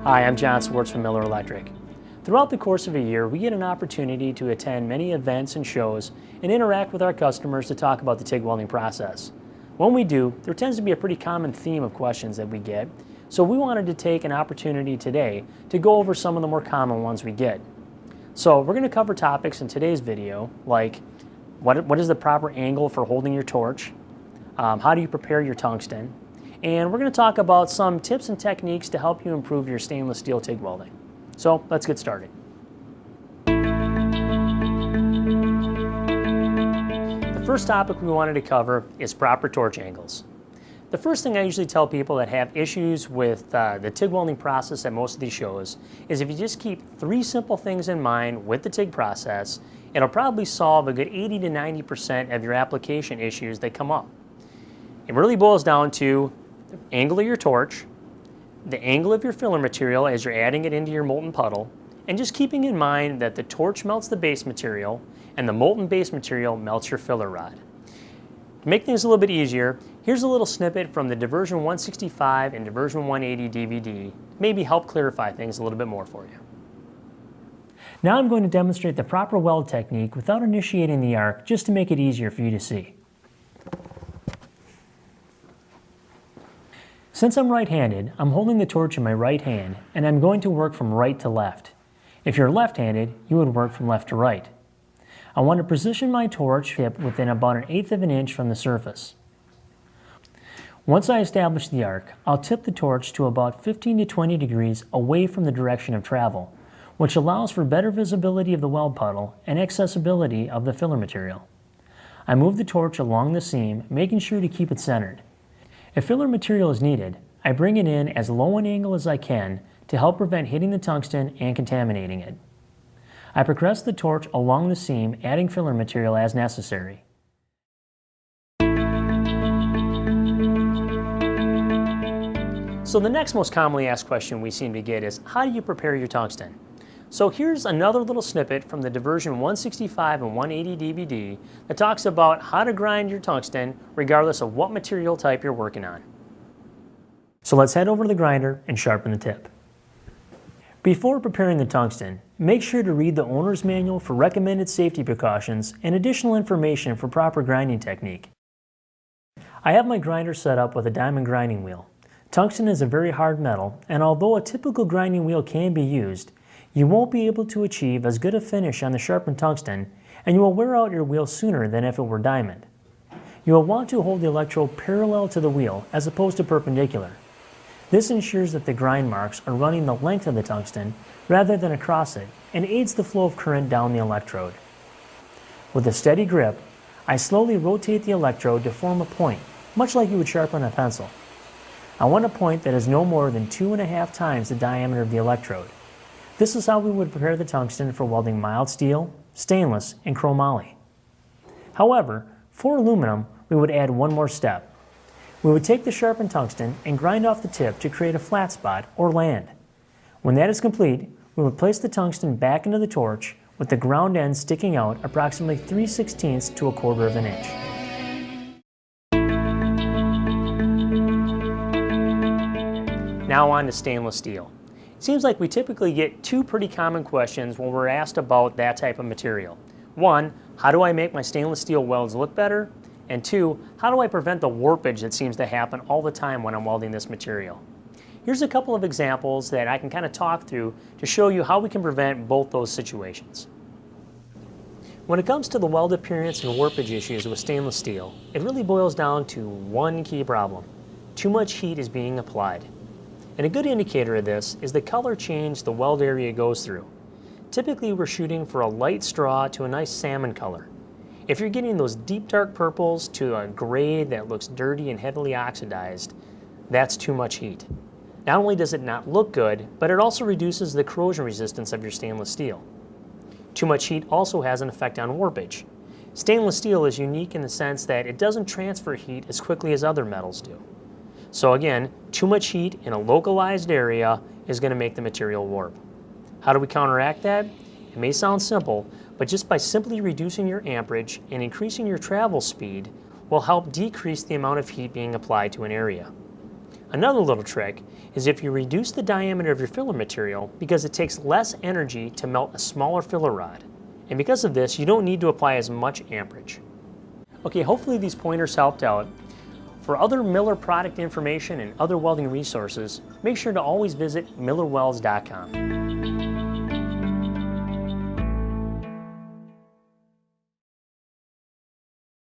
Hi, I'm John Swartz from Miller Electric. Throughout the course of a year, we get an opportunity to attend many events and shows and interact with our customers to talk about the TIG welding process. When we do, there tends to be a pretty common theme of questions that we get, so we wanted to take an opportunity today to go over some of the more common ones we get. So we're going to cover topics in today's video like what is the proper angle for holding your torch, how do you prepare your tungsten, and we're going to talk about some tips and techniques to help you improve your stainless steel TIG welding. So let's get started. The first topic we wanted to cover is proper torch angles. The first thing I usually tell people that have issues with the TIG welding process at most of these shows is if you just keep 3 simple things in mind with the TIG process, it'll probably solve a good 80 to 90% of your application issues that come up. It really boils down to the angle of your torch, the angle of your filler material as you're adding it into your molten puddle, and just keeping in mind that the torch melts the base material and the molten base material melts your filler rod. To make things a little bit easier, here's a little snippet from the Diversion 165 and Diversion 180 DVD, maybe help clarify things a little bit more for you. Now I'm going to demonstrate the proper weld technique without initiating the arc, just to make it easier for you to see. Since I'm right-handed, I'm holding the torch in my right hand, and I'm going to work from right to left. If you're left-handed, you would work from left to right. I want to position my torch tip within about 1/8 of an inch from the surface. Once I establish the arc, I'll tip the torch to about 15 to 20 degrees away from the direction of travel, which allows for better visibility of the weld puddle and accessibility of the filler material. I move the torch along the seam, making sure to keep it centered. If filler material is needed, I bring it in as low an angle as I can to help prevent hitting the tungsten and contaminating it. I progress the torch along the seam, adding filler material as necessary. So the next most commonly asked question we seem to get is, how do you prepare your tungsten? So here's another little snippet from the Diversion 165 and 180 DVD that talks about how to grind your tungsten regardless of what material type you're working on. So let's head over to the grinder and sharpen the tip. Before preparing the tungsten, make sure to read the owner's manual for recommended safety precautions and additional information for proper grinding technique. I have my grinder set up with a diamond grinding wheel. Tungsten is a very hard metal, and although a typical grinding wheel can be used, you won't be able to achieve as good a finish on the sharpened tungsten, and you will wear out your wheel sooner than if it were diamond. You will want to hold the electrode parallel to the wheel as opposed to perpendicular. This ensures that the grind marks are running the length of the tungsten rather than across it, and aids the flow of current down the electrode. With a steady grip, I slowly rotate the electrode to form a point, much like you would sharpen a pencil. I want a point that is no more than 2.5 times the diameter of the electrode. This is how we would prepare the tungsten for welding mild steel, stainless, and chromoly. However, for aluminum, we would add one more step. We would take the sharpened tungsten and grind off the tip to create a flat spot or land. When that is complete, we would place the tungsten back into the torch with the ground end sticking out approximately 3/16 to 1/4 of an inch. Now on to stainless steel. It seems like we typically get 2 pretty common questions when we're asked about that type of material. 1, how do I make my stainless steel welds look better? And 2, how do I prevent the warpage that seems to happen all the time when I'm welding this material? Here's a couple of examples that I can kind of talk through to show you how we can prevent both those situations. When it comes to the weld appearance and warpage issues with stainless steel, it really boils down to one key problem. Too much heat is being applied. And a good indicator of this is the color change the weld area goes through. Typically we're shooting for a light straw to a nice salmon color. If you're getting those deep dark purples to a gray that looks dirty and heavily oxidized, that's too much heat. Not only does it not look good, but it also reduces the corrosion resistance of your stainless steel. Too much heat also has an effect on warpage. Stainless steel is unique in the sense that it doesn't transfer heat as quickly as other metals do. So again, too much heat in a localized area is going to make the material warp. How do we counteract that? It may sound simple, but just by simply reducing your amperage and increasing your travel speed will help decrease the amount of heat being applied to an area. Another little trick is if you reduce the diameter of your filler material because it takes less energy to melt a smaller filler rod. And because of this, you don't need to apply as much amperage. Okay, hopefully these pointers helped out. For other Miller product information and other welding resources, make sure to always visit millerwelds.com.